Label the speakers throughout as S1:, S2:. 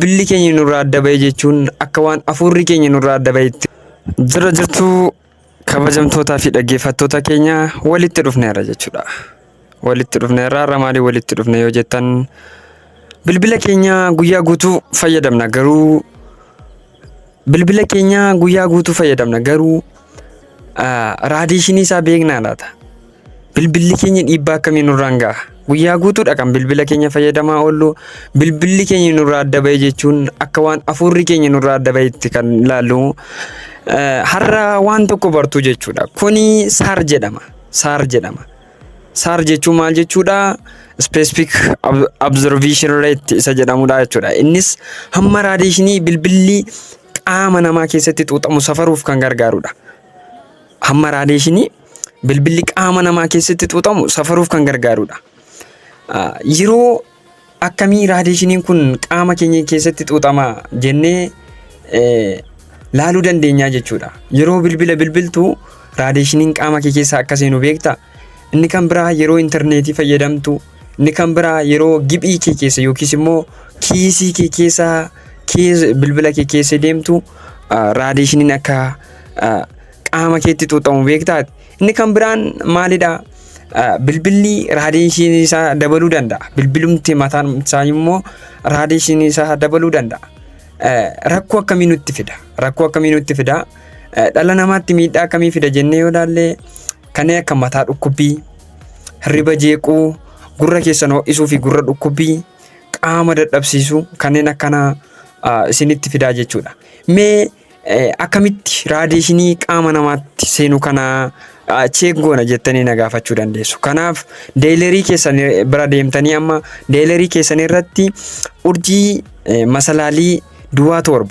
S1: billi keenya nurraa adda bahee jechuun akka waan hafuurri keenya nurraa adda baheetti. Jira jirtuu kabajamtootaa fi dhaggeeffattoota keenya walitti dhufneerra jechuudha. Walitti dhufneerra har'a maaliif walitti dhufne yoo jettan bilbila keenya guyyaa guutuu fayyadamna garuu raadiyeeshinii isaa beeknaa laata? Bilbilli keenya dhiibbaa akkamii nurraan ga'a? Guyyaa guutuudha kan bilbila keenya fayyadamaa oollu. Bilbilli keenya nurraa adda bahee jechuun akka waan hafuurri keenya nurraa adda baheetti kan ilaallu. Har'a waan tokko bartuu jechuudha. Kuni SAR jedhama. SAR jechuun maal jechuudha? Specific Observation Rate isa jedhamudha jechuudha. Innis hamma raadiyeeshinii bilbilli qaama namaa keessatti xuuxamu safaruuf kan gargaarudha. Hamma raadiyeeshinii bilbilli qaama namaa keessatti xuuxamu safaruuf kan gargaarudha. Yeroo akkamii raadiyeeshiniin kun qaama keenya keessatti xuuxama jennee laaluu dandeenya jechuudha. Yeroo bilbila bilbiltu raadiyeeshiniin qaama kee keessa akka seenu beekta. Inni kan biraa yeroo intarneetii fayyadamtu, inni kan biraa yeroo giphii kee keessa yookiis immoo kiisii kee keessa bilbila kee keessa deemtu raadiyeeshiniin akka qaama keetti xuuxamu beektaa. Inni kan biraan maalidha? Bilbilli raadiyeeshinii isaa dabaluu danda'a. Bilbilumti mataan isaa immoo raadiyeeshinii isaa dabaluu danda'a. Rakkoo akkamii nutti fida? Dhala namaatti miidhaa akkamii fida jennee yoo ilaalle kanneen akka mataa dhukkubbii, hirriba jeequu, gurra keessan ho'isuu fi gurra dhukkubbii, qaama dadhabsiisuu kanneen akkana isinitti fidaa jechuudha. Mee akkamitti raadiyeeshinii qaama namaatti seenu kana cheek goona jettanii na gaafachuu dandeessu. Kanaaf deelerii keessan bira deemtanii amma deelerii keessan irratti urjii masalaalii duwwaa 7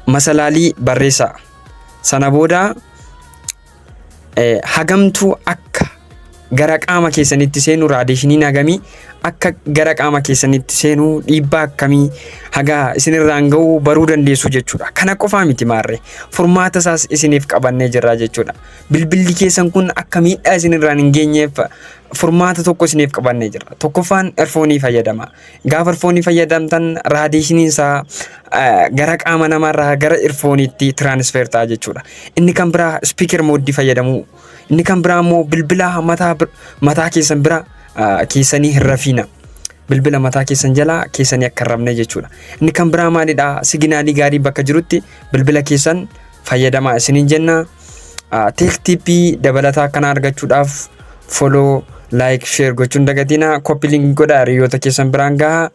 S1: masalaalii barreessaa. Sana booda hagamtuu akka gara qaama keessanitti seenu raadiyeeshiniin hagamii akka gara qaama keessanitti seenu dhiibbaa akkamii haga isinirraan ga'uu baruu dandeessu jechuudha. Kana qofaa miti maarree furmaata isaas isiniif qabannee jirra jechuudha. Bilbilli keessan kun akka miidhaa isinirraan hin geenyeef furmaata tokko isiniif qabannee jirra. Tokkoffaan erfoonii fayyadama. Gaafa erfoonii fayyadamtan raadiyeeshiniin isaa gara qaama namaarraa gara erfooniitti tiraansfer ta'a jechuudha. Inni kan biraa spiikar mooddii fayyadamu. Inni kan biraa immoo bilbila mataa keessan bira keessanii hin rafiina. Bilbila mataa keessan jalaa keessanii akka hin rafne jechuudha. Inni kan biraa maalidha? Siginaalii gaarii bakka jirutti bilbila keessan fayyadamaa isiniin jenna. Teek tiippii dabalataa kana argachuudhaaf follow, like, share gochuun dagatina. Copy link godhaa hiriyoota keessan biraan gahaa.